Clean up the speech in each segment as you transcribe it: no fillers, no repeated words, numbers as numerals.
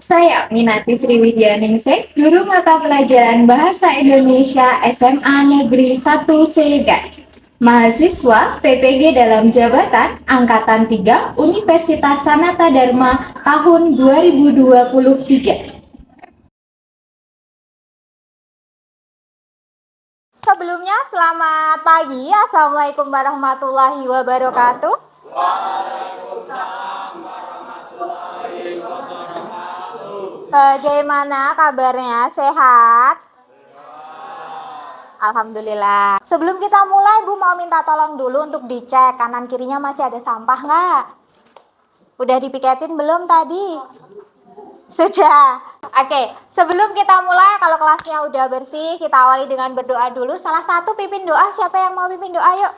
Saya Minati Sriwidianingsih, Guru Mata Pelajaran Bahasa Indonesia SMA Negeri 1 Segan. Mahasiswa PPG dalam jabatan Angkatan 3 Universitas Sanata Dharma tahun 2023. Sebelumnya, selamat pagi. Assalamualaikum warahmatullahi wabarakatuh. Bagaimana kabarnya? Sehat? Alhamdulillah. Sebelum kita mulai, Bu mau minta tolong dulu untuk dicek kanan kirinya masih ada sampah nggak? Udah dipiketin belum tadi? Sudah. Oke, sebelum kita mulai, kalau kelasnya udah bersih, kita awali dengan berdoa dulu. Salah satu pimpin doa, siapa yang mau pimpin doa? Yuk.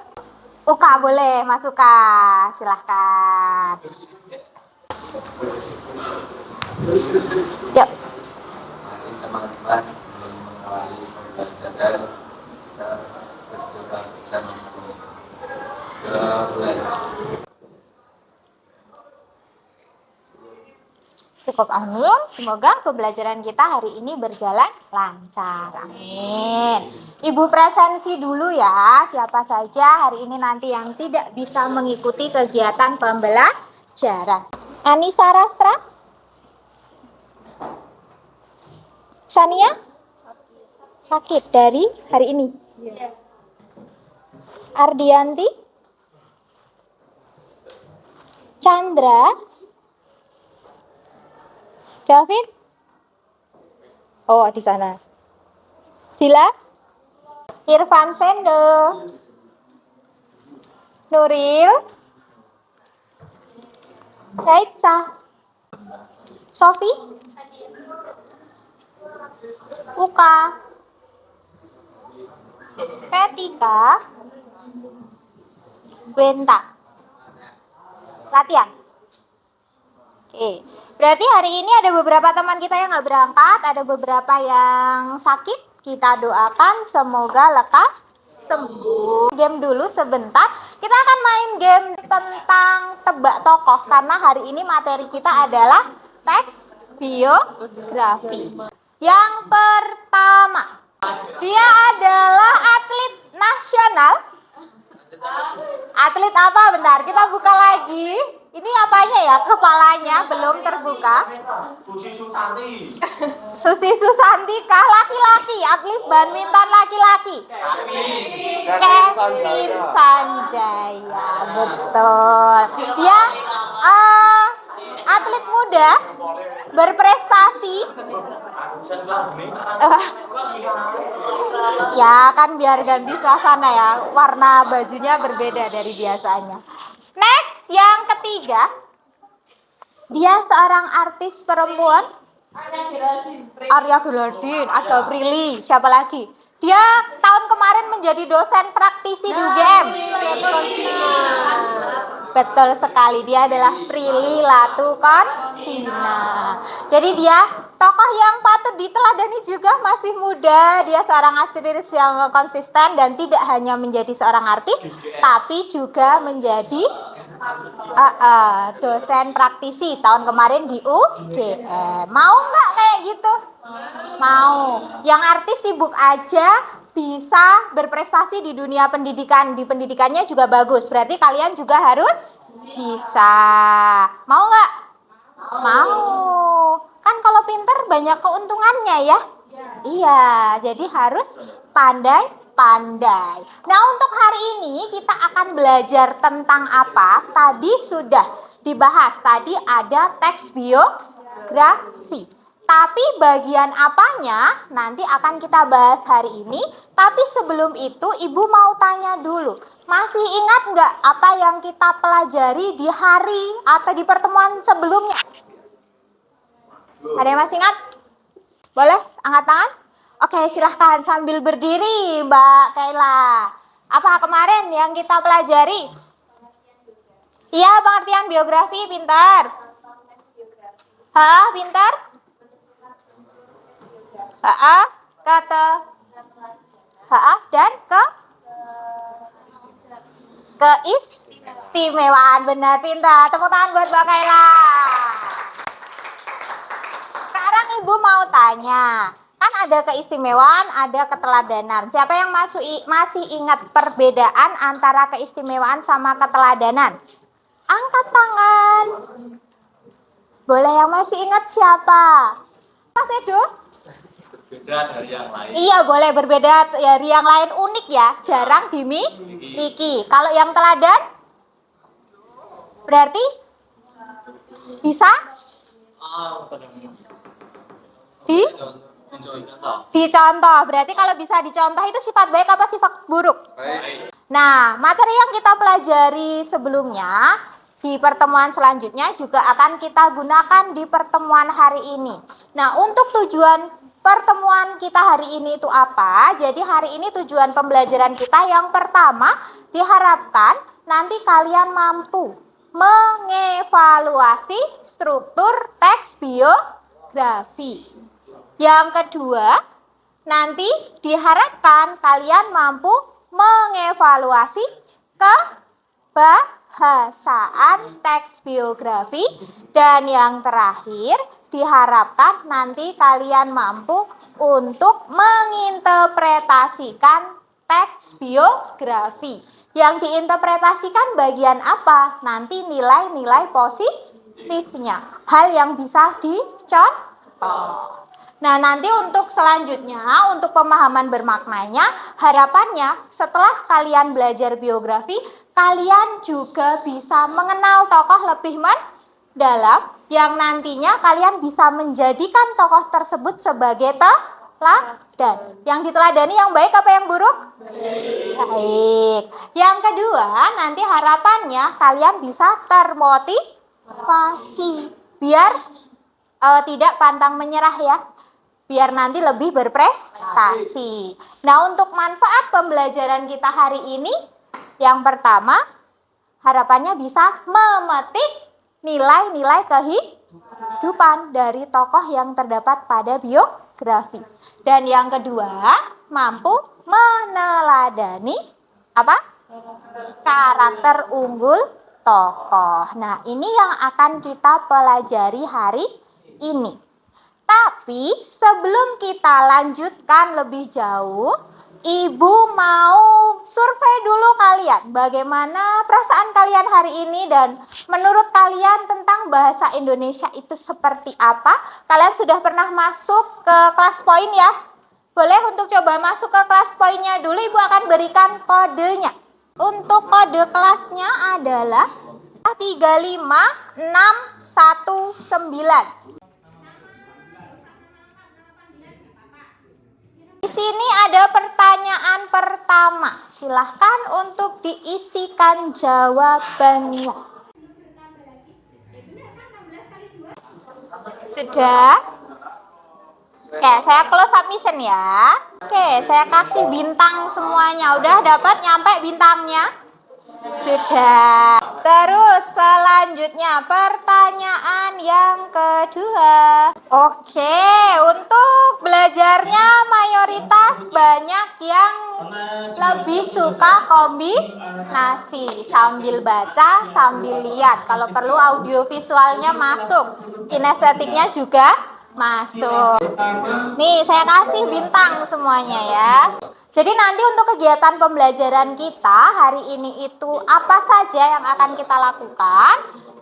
Uka boleh, Mas Uka. Silahkan. Yuk. Mari teman-teman sebelum mengawali pembelajaran kita berdoa bersama. Cukup amin. Semoga pembelajaran kita hari ini berjalan lancar. Amin. Ibu presensi dulu ya. Siapa saja hari ini nanti yang tidak bisa mengikuti kegiatan pembelajaran. Anissa Rastra? Sania? Sakit dari hari ini? Ardianti? Chandra? David? Oh, di sana. Dila? Irfan Sendo? Nuril? Kaitsa? Sofi? Uka? Vetika? Wenta? Latihan? Oke, berarti hari ini ada beberapa teman kita yang nggak berangkat, ada beberapa yang sakit. Kita doakan semoga lekas sembuh. Game dulu sebentar. Kita akan main game tentang tebak tokoh karena hari ini materi kita adalah teks biografi. Yang pertama, dia adalah atlet nasional. Atlet apa? Bentar, kita buka lagi. Ini apanya ya? Kepalanya belum terbuka. Susi Susanti kah? Laki-laki. Atlet badminton laki-laki. Kevin Sanjaya. Betul. Dia atlet muda berprestasi. Ya kan biar ganti suasana ya. Warna bajunya berbeda dari biasanya. Next, yang ketiga, dia seorang artis perempuan. Arya Geladin, ada Prilly, siapa lagi? Dia tahun kemarin menjadi dosen praktisi di UGM. Betul sekali, dia adalah Prilly Latukonsina. Jadi dia tokoh yang patut diteladani juga, masih muda. Dia seorang aktris yang konsisten dan tidak hanya menjadi seorang artis, tapi juga menjadi dosen praktisi tahun kemarin di UGM. Mau nggak kayak gitu? Mau. Yang artis sibuk aja bisa berprestasi di dunia pendidikan. Di pendidikannya juga bagus. Berarti kalian juga harus bisa. Mau nggak? Mau. Kan kalau pinter banyak keuntungannya ya. Iya, jadi harus pandai-pandai. Nah, untuk hari ini kita akan belajar tentang apa? Tadi sudah dibahas. Tadi ada teks biografi. Tapi bagian apanya nanti akan kita bahas hari ini. Tapi sebelum itu Ibu mau tanya dulu. Masih ingat nggak apa yang kita pelajari di hari atau di pertemuan sebelumnya? Ada yang masih ingat? Boleh angkat tangan? Oke, silahkan sambil berdiri Mbak Kaila. Apa kemarin yang kita pelajari? Iya, pengertian biografi, pintar. Pintar? Kata dan keistimewaan, benar, pintar. Tepuk tangan buat Mbak Kaila. Ibu mau tanya, kan ada keistimewaan, ada keteladanan. Siapa yang masih ingat perbedaan antara keistimewaan sama keteladanan? Angkat tangan. Boleh yang masih ingat siapa? Mas Edo? Berbeda dari yang lain. Iya, boleh berbeda dari yang lain, unik ya, jarang dimiliki. Kalau yang teladan? Berarti bisa dicontoh. Berarti kalau bisa dicontoh itu sifat baik apa sifat buruk? Baik. Nah, materi yang kita pelajari sebelumnya di pertemuan selanjutnya juga akan kita gunakan di pertemuan hari ini. Nah, untuk tujuan pertemuan kita hari ini itu apa? Jadi hari ini tujuan pembelajaran kita yang pertama diharapkan nanti kalian mampu mengevaluasi struktur teks biografi. Yang kedua, nanti diharapkan kalian mampu mengevaluasi kebahasaan teks biografi. Dan yang terakhir, diharapkan nanti kalian mampu untuk menginterpretasikan teks biografi. Yang diinterpretasikan bagian apa? Nanti nilai-nilai positifnya. Hal yang bisa dicontoh. Nah, nanti untuk selanjutnya, untuk pemahaman bermaknanya, harapannya setelah kalian belajar biografi, kalian juga bisa mengenal tokoh lebih mendalam, yang nantinya kalian bisa menjadikan tokoh tersebut sebagai teladan. Yang diteladani yang baik apa yang buruk? Baik. Yang kedua, nanti harapannya kalian bisa termotivasi biar tidak pantang menyerah ya. Biar nanti lebih berprestasi. Nah, untuk manfaat pembelajaran kita hari ini, yang pertama, harapannya bisa memetik nilai-nilai kehidupan dari tokoh yang terdapat pada biografi. Dan yang kedua, mampu meneladani apa? Karakter unggul tokoh. Nah, ini yang akan kita pelajari hari ini. Tapi sebelum kita lanjutkan lebih jauh, Ibu mau survei dulu kalian. Bagaimana perasaan kalian hari ini dan menurut kalian tentang bahasa Indonesia itu seperti apa? Kalian sudah pernah masuk ke kelas poin ya? Boleh untuk coba masuk ke kelas poinnya dulu, Ibu akan berikan kodenya. Untuk kode kelasnya adalah 35619. Di sini ada pertanyaan pertama. Silahkan untuk diisikan jawabannya. Sudah? Oke, saya close submission ya. Oke, saya kasih bintang semuanya. Udah dapat nyampe bintangnya? Sudah. Terus selanjutnya pertanyaan yang kedua. Oke, untuk belajarnya mayoritas banyak yang lebih suka kombinasi sambil baca sambil lihat. Kalau perlu audio visualnya masuk, kinestetiknya juga masuk. Nih, saya kasih bintang semuanya ya. Jadi nanti untuk kegiatan pembelajaran kita hari ini itu apa saja yang akan kita lakukan?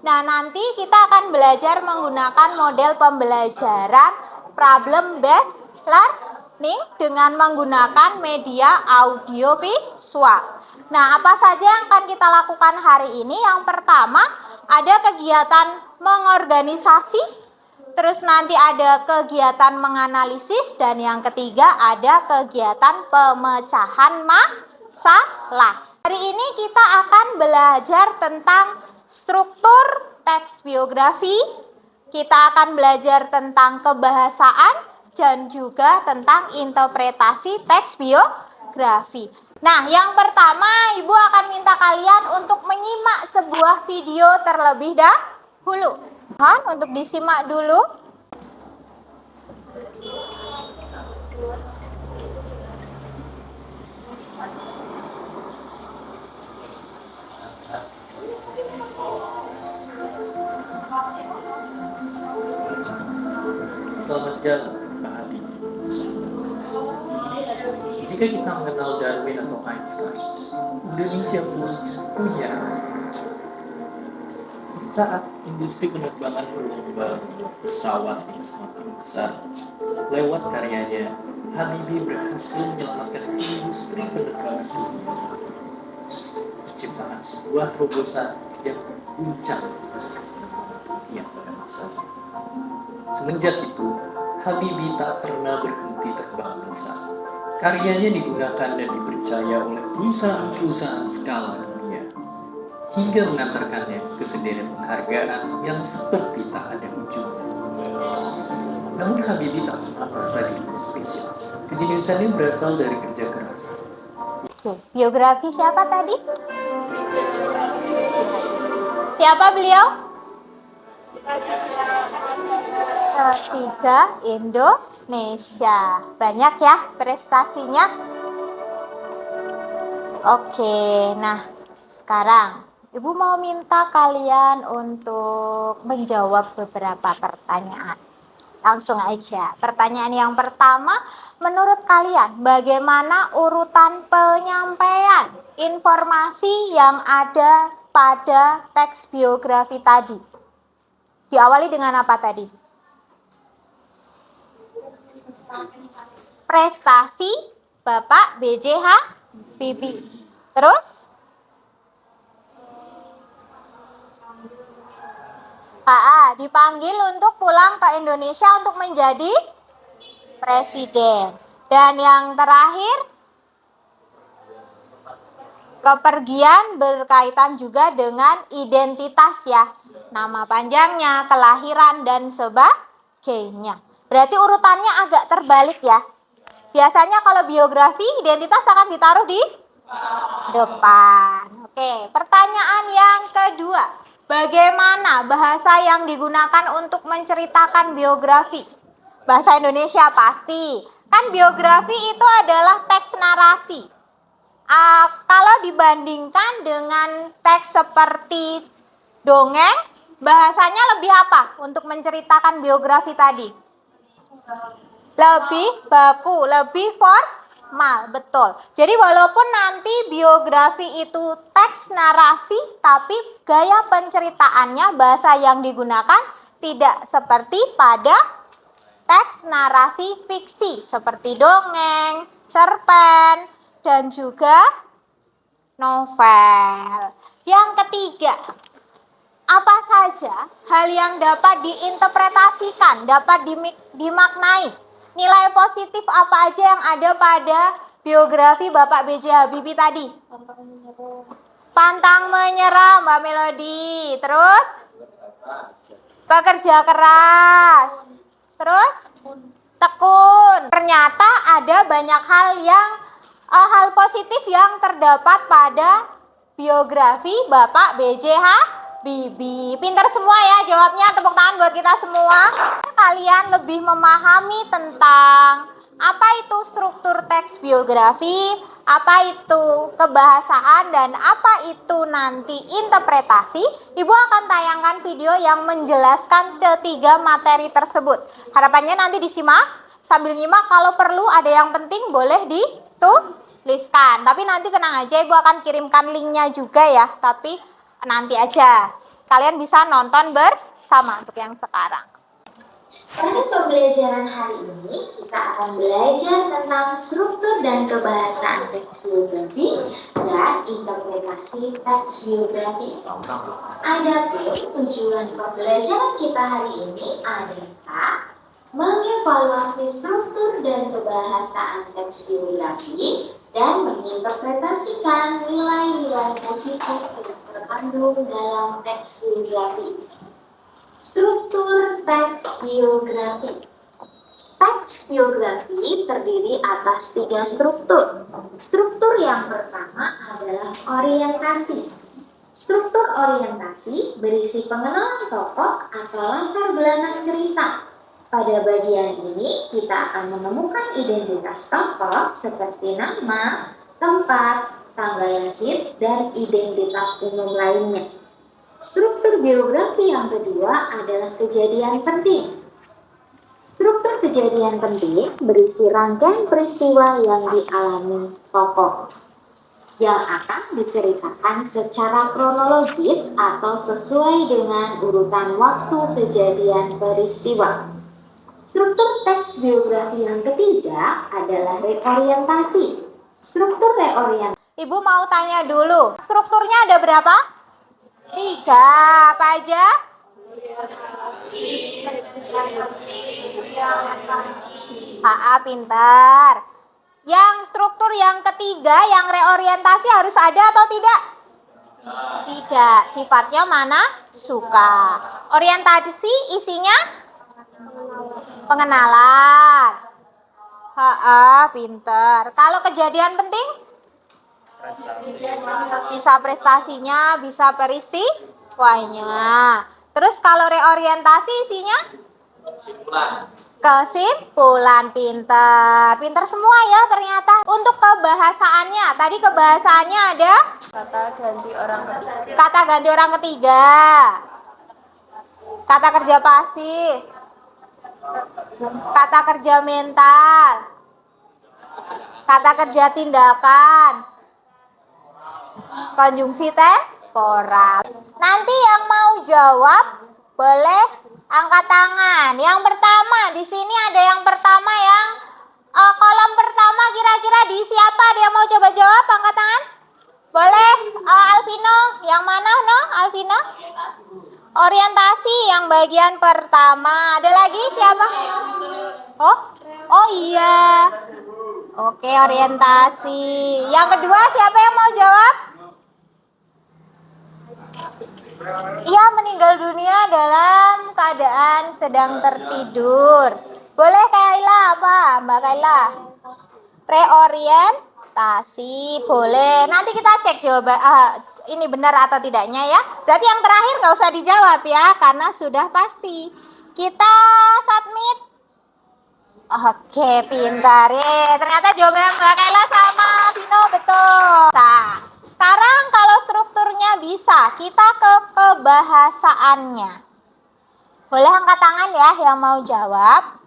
Nah, nanti kita akan belajar menggunakan model pembelajaran problem based learning dengan menggunakan media audio visual. Nah, apa saja yang akan kita lakukan hari ini? Yang pertama, ada kegiatan mengorganisasi. Terus nanti ada kegiatan menganalisis dan yang ketiga ada kegiatan pemecahan masalah. Hari ini kita akan belajar tentang struktur teks biografi, kita akan belajar tentang kebahasaan dan juga tentang interpretasi teks biografi. Nah, yang pertama Ibu akan minta kalian untuk menyimak sebuah video terlebih dahulu. Untuk disimak dulu. Selamat jalan, Pak Habibie. Jika kita mengenal Darwin atau Einstein, Indonesia pun punya. Saat industri penerbangan berlomba pesawat yang semakin besar, lewat karyanya, Habibie berhasil menyelamatkan industri penerbangan dunia saat itu, menciptakan sebuah terobosan yang mengguncang industri penerbangan dunia pada masanya. Semenjak itu, Habibie tak pernah berhenti terbang besar. Karyanya digunakan dan dipercaya oleh perusahaan-perusahaan skala dunia, hingga mengantarkannya ke sederet penghargaan yang seperti tak ada ujungnya. Namun Habibie tak pernah merasa dirinya spesial. Kejeniusannya berasal dari kerja keras. Oke, biografi siapa tadi? Siapa beliau? Ketiga Indonesia. Banyak ya prestasinya. Oke, nah sekarang Ibu mau minta kalian untuk menjawab beberapa pertanyaan. Langsung aja. Pertanyaan yang pertama, menurut kalian bagaimana urutan penyampaian informasi yang ada pada teks biografi tadi? Diawali dengan apa tadi? Prestasi Bapak B.J. Habibie. Terus? Dipanggil untuk pulang ke Indonesia untuk menjadi presiden. Dan yang terakhir, kepergian berkaitan juga dengan identitas ya. Nama panjangnya, kelahiran, dan sebagainya. Berarti urutannya agak terbalik ya. Biasanya kalau biografi, identitas akan ditaruh di depan. Oke, pertanyaan yang kedua. Bagaimana bahasa yang digunakan untuk menceritakan biografi? Bahasa Indonesia pasti. Kan biografi itu adalah teks narasi. Kalau dibandingkan dengan teks seperti dongeng, bahasanya lebih apa untuk menceritakan biografi tadi? Lebih baku, lebih formal, betul. Jadi walaupun nanti biografi itu teks narasi, tapi gaya penceritaannya, bahasa yang digunakan tidak seperti pada teks narasi fiksi, seperti dongeng, cerpen, dan juga novel. Yang ketiga, apa saja hal yang dapat diinterpretasikan, dapat dimaknai? Nilai positif apa aja yang ada pada biografi Bapak B.J. Habibie tadi? Pantang menyerah, Mbak Melody. Terus? Pekerja keras. Terus? Tekun. Ternyata ada banyak hal positif yang terdapat pada biografi Bapak B.J. Habibie. Pintar semua ya jawabnya, tepuk tangan buat kita semua. Kalian lebih memahami tentang apa itu struktur teks biografi, apa itu kebahasaan, dan apa itu nanti interpretasi. Ibu akan tayangkan video yang menjelaskan ketiga materi tersebut. Harapannya nanti disimak, sambil nyimak, kalau perlu ada yang penting boleh dituliskan. Tapi nanti tenang aja, Ibu akan kirimkan linknya juga ya, tapi nanti aja. Kalian bisa nonton bersama untuk yang sekarang. Pada pembelajaran hari ini, kita akan belajar tentang struktur dan kebahasaan teks biografi dan interpretasi teks biografi. Adapun tujuan pembelajaran kita hari ini adalah mengevaluasi struktur dan kebahasaan teks biografi dan menginterpretasikan nilai-nilai positif yang terkandung dalam teks biografi. Struktur teks biografi. Teks biografi terdiri atas 3 struktur. Struktur yang pertama adalah orientasi. Struktur orientasi berisi pengenalan tokoh atau latar belakang cerita. Pada bagian ini kita akan menemukan identitas tokoh seperti nama, tempat, tanggal lahir, dan identitas umum lainnya. Struktur biografi yang kedua adalah kejadian penting. Struktur Struktur kejadian penting berisi rangkaian peristiwa yang dialami tokoh yang akan diceritakan secara kronologis atau sesuai dengan urutan waktu kejadian peristiwa. Struktur teks biografi yang ketiga adalah reorientasi. Struktur reorientasi. Ibu mau tanya dulu, strukturnya ada berapa? 3. Apa aja? Pintar. Yang struktur yang ketiga, yang reorientasi harus ada atau tidak? Tidak. Sifatnya mana? Suka. Orientasi isinya? Pengenalan. Pintar. Kalau kejadian penting? Bisa prestasinya, bisa peristiwanya. Terus kalau reorientasi isinya? Kesimpulan. Pintar. Pintar semua ya ternyata. Untuk kebahasaannya, tadi kebahasaannya ada? Kata ganti orang ketiga. Kata kerja pasif. Kata kerja mental. Kata kerja tindakan. Konjungsi temporal. Nanti yang mau jawab boleh angkat tangan. Yang pertama, di sini ada yang pertama yang kolom pertama kira-kira diisi apa? Ada yang mau coba jawab? Angkat tangan. Boleh, Alvino. Yang mana, no? Alvino? Orientasi yang bagian pertama. Ada lagi siapa? Oh iya. Oke, orientasi. Yang kedua siapa yang mau jawab? Ia meninggal dunia dalam keadaan sedang tertidur. Boleh Kaila apa? Mbak Kaila? Reorientasi. Boleh. Nanti kita cek jawaban ini benar atau tidaknya ya. Berarti yang terakhir nggak usah dijawab ya, karena sudah pasti. Kita submit. Oke, pintar ya. Ternyata jawaban Mbak Kaila sama Vino betul. Nah, sekarang kalau strukturnya bisa, kita ke kebahasaannya. Boleh angkat tangan ya yang mau jawab.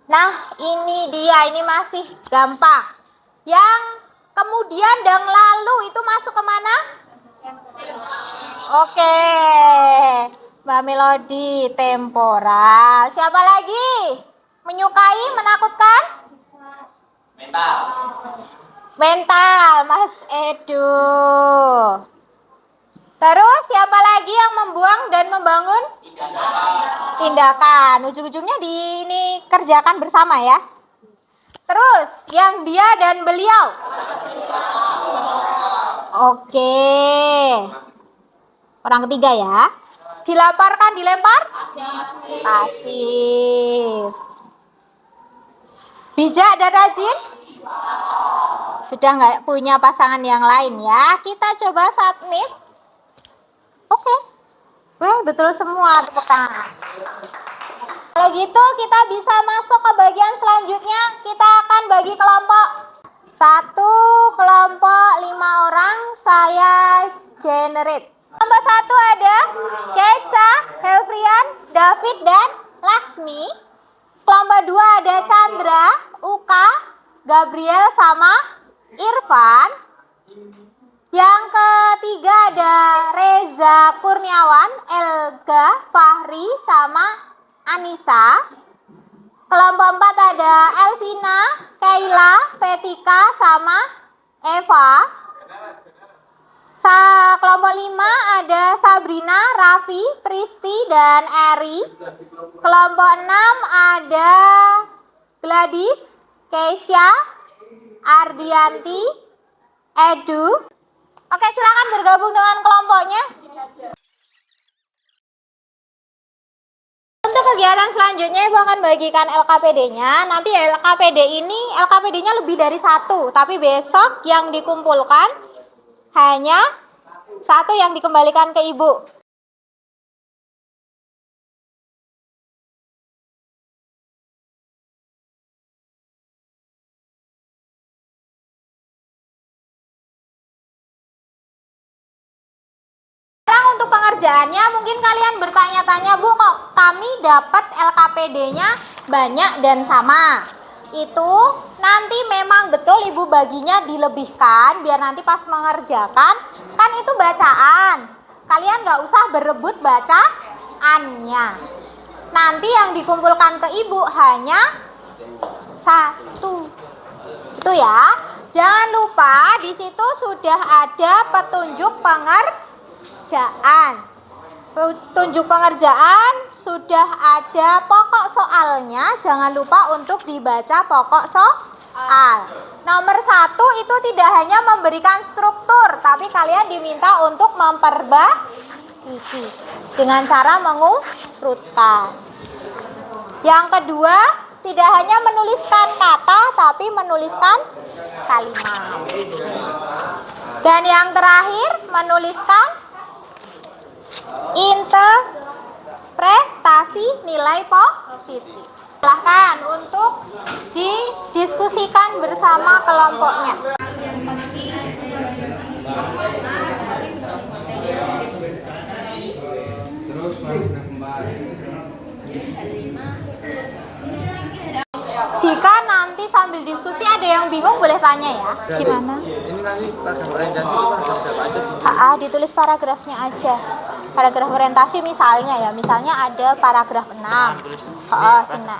Nah, ini dia, ini masih gampang. Yang kemudian dan lalu itu masuk kemana? Oke, Mbak Melody, temporal. Siapa lagi? Menyukai, menakutkan? Mental, Mas Edu. Terus siapa lagi yang membuang dan membangun? Tindakan. Ujung-ujungnya ini kerjakan bersama ya. Terus yang dia dan beliau. Oke. Orang ketiga ya. Dilaparkan, dilempar? Pasif. Bijak dan rajin? Sudah nggak punya pasangan yang lain ya. Kita coba submit. Oke. Wah, betul semua, tepuk tangan. Kalau gitu kita bisa masuk ke bagian selanjutnya. Kita akan bagi kelompok. 1 kelompok 5 orang saya generate. Kelompok 1 ada Keisa, Helfrian, David dan Laksmi. Kelompok 2 ada Chandra, Uka, Gabriel sama Irfan. Yang ketiga ada Reza Kurniawan, Elga, Fahri sama Anissa. Kelompok 4 ada Elvina, Kaila, Petika sama Eva. Kelompok 5 ada Sabrina, Raffi, Pristi dan Eri. Kelompok 6 ada Gladys, Keisha, Ardianti, Edu. Oke, silakan bergabung dengan kelompoknya. Untuk kegiatan selanjutnya Ibu akan bagikan LKPD-nya. Nanti LKPD-nya lebih dari 1, tapi besok yang dikumpulkan hanya 1 yang dikembalikan ke Ibu. Sekarang untuk untuk pengerjaannya mungkin kalian bertanya-tanya, Bu, kok kami dapat LKPD-nya banyak dan sama. Itu nanti memang betul Ibu baginya dilebihkan biar nanti pas mengerjakan kan itu bacaan. Kalian nggak usah berebut bacaannya. Nanti yang dikumpulkan ke Ibu hanya satu. Itu ya. Jangan lupa di situ sudah ada petunjuk pengerjaan. Petunjuk pengerjaan sudah ada pokok soalnya. Jangan lupa untuk dibaca pokok soal. Nomor 1 itu tidak hanya memberikan struktur, tapi kalian diminta untuk memperbaiki dengan cara mengurutkan. Yang kedua, tidak hanya menuliskan kata, tapi menuliskan kalimat. Dan yang terakhir, menuliskan interpretasi nilai positif. Silahkan untuk didiskusikan bersama kelompoknya. Jika nanti sambil diskusi ada yang bingung boleh tanya ya. Gimana? Ini nanti paragraf orientasi itu paragraf aja sih. Ditulis paragrafnya aja. Paragraf orientasi misalnya ya, misalnya ada paragraf 6. Sina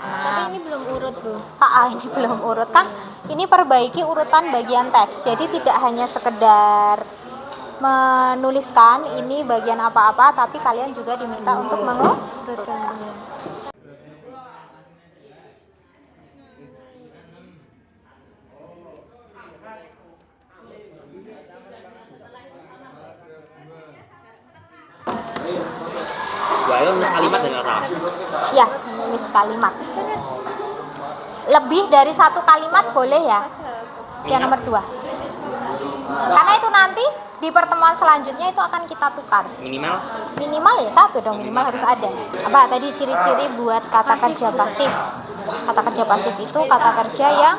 6. Tapi ini belum urut, Bu. Ini belum urut kan. Ini perbaiki urutan bagian teks. Jadi tidak hanya sekedar menuliskan ini bagian apa-apa, tapi kalian juga diminta untuk mengurutkan. Menulis kalimat dengan salah. Ya, menulis kalimat. Lebih dari satu kalimat boleh ya. Yang nomor 2. Karena itu nanti di pertemuan selanjutnya itu akan kita tukar. Minimal ya satu dong, minimal harus ada. Apa tadi ciri-ciri buat kata kerja pasif? Kata kerja pasif itu kata kerja yang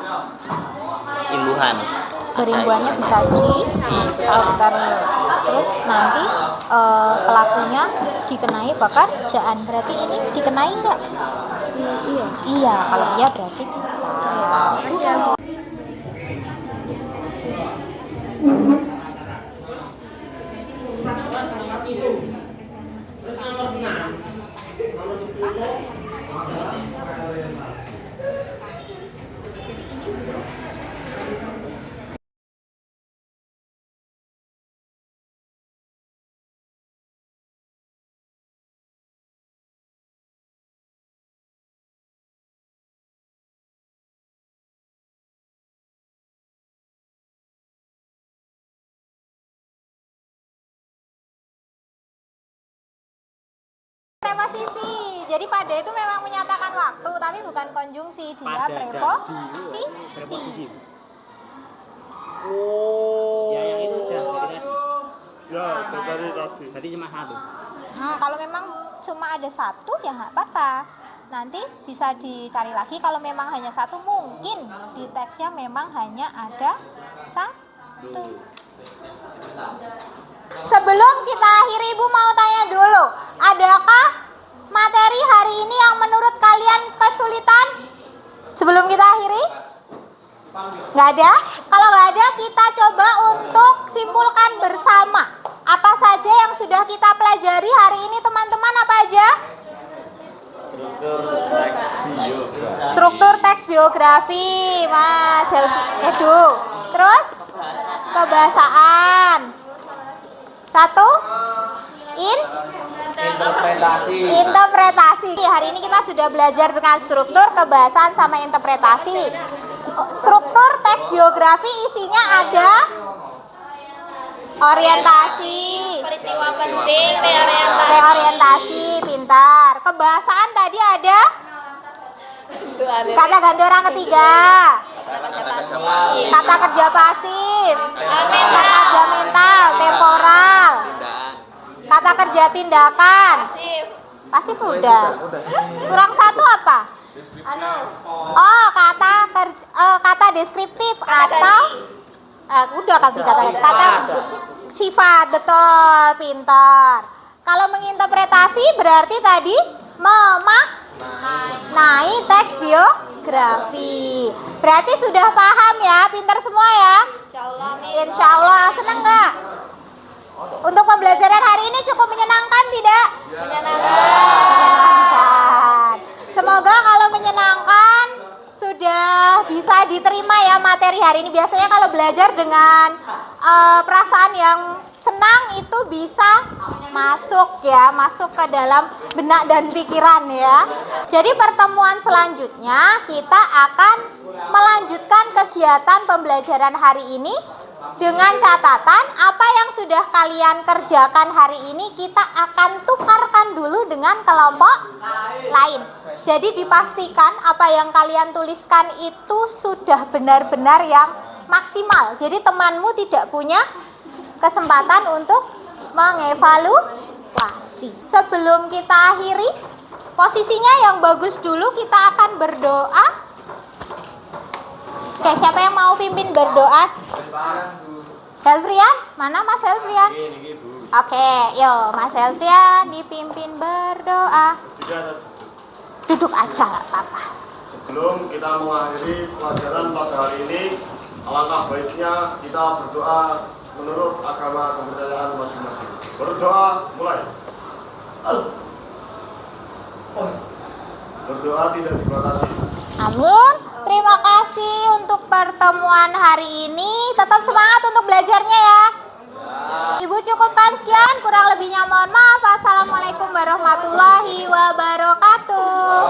Imbuhan. berimbuhannya bisa di alter. Terus nanti pelakunya dikenai pekerjaan. Berarti ini dikenai enggak? Iya, kalau iya berarti bisa. Preposisi. Jadi pada itu memang menyatakan waktu, tapi bukan konjungsi, dia preposisi. Ya, yang itu udah tadi. Ya, dari tadi. Tadi cuma satu. Kalau memang cuma ada satu ya nggak apa-apa. Nanti bisa dicari lagi. Kalau memang hanya satu, mungkin di teksnya memang hanya ada satu. Sebelum kita akhiri, Ibu mau tanya dulu, adakah materi hari ini yang menurut kalian kesulitan? Sebelum kita akhiri? Nggak ada? Kalau nggak ada, kita coba untuk simpulkan bersama. Apa saja yang sudah kita pelajari hari ini, teman-teman? Apa aja? Struktur teks biografi, Mas Edu. Terus? Kebahasaan. 1. Interpretasi. Hari ini kita sudah belajar dengan struktur, kebahasaan, sama interpretasi. Struktur teks biografi isinya ada orientasi, peristiwa penting, reorientasi, pintar. Kebahasaan tadi ada kata ganti orang ketiga, kata kerja pasif, kata kerja mental, temporal, kata kerja tindakan, pasif udah. Kurang satu apa? Kata deskriptif atau udah kata sifat, betul, pintar. Kalau menginterpretasi berarti tadi memaknai teks biografi. Berarti sudah paham ya, pintar semua ya? Insya Allah. Seneng nggak? Untuk pembelajaran hari ini cukup menyenangkan tidak? Menyenangkan. Semoga kalau menyenangkan sudah bisa diterima ya materi hari ini. Biasanya kalau belajar dengan perasaan yang senang itu bisa masuk ke dalam benak dan pikiran ya. Jadi pertemuan selanjutnya kita akan melanjutkan kegiatan pembelajaran hari ini dengan catatan apa yang sudah kalian kerjakan hari ini kita akan tukarkan dulu dengan kelompok lain. Jadi dipastikan apa yang kalian tuliskan itu sudah benar-benar yang maksimal. Jadi temanmu tidak punya kesempatan untuk mengevaluasi. Sebelum kita akhiri, posisinya yang bagus dulu, kita akan berdoa. Oke, siapa yang mau pimpin berdoa? Helfrian? Mana Mas Helfrian? Oke, yuk Mas Helfrian dipimpin berdoa. Duduk aja gak apa-apa. Sebelum kita mengakhiri pelajaran pada hari ini, alangkah baiknya kita berdoa menurut agama kepercayaan masing-masing. Berdoa mulai. Berdoa tidak dibatasi. Amin. Terima kasih untuk pertemuan hari ini. Tetap semangat untuk belajarnya ya. Ibu cukupkan sekian, kurang lebihnya mohon maaf. Assalamualaikum warahmatullahi wabarakatuh.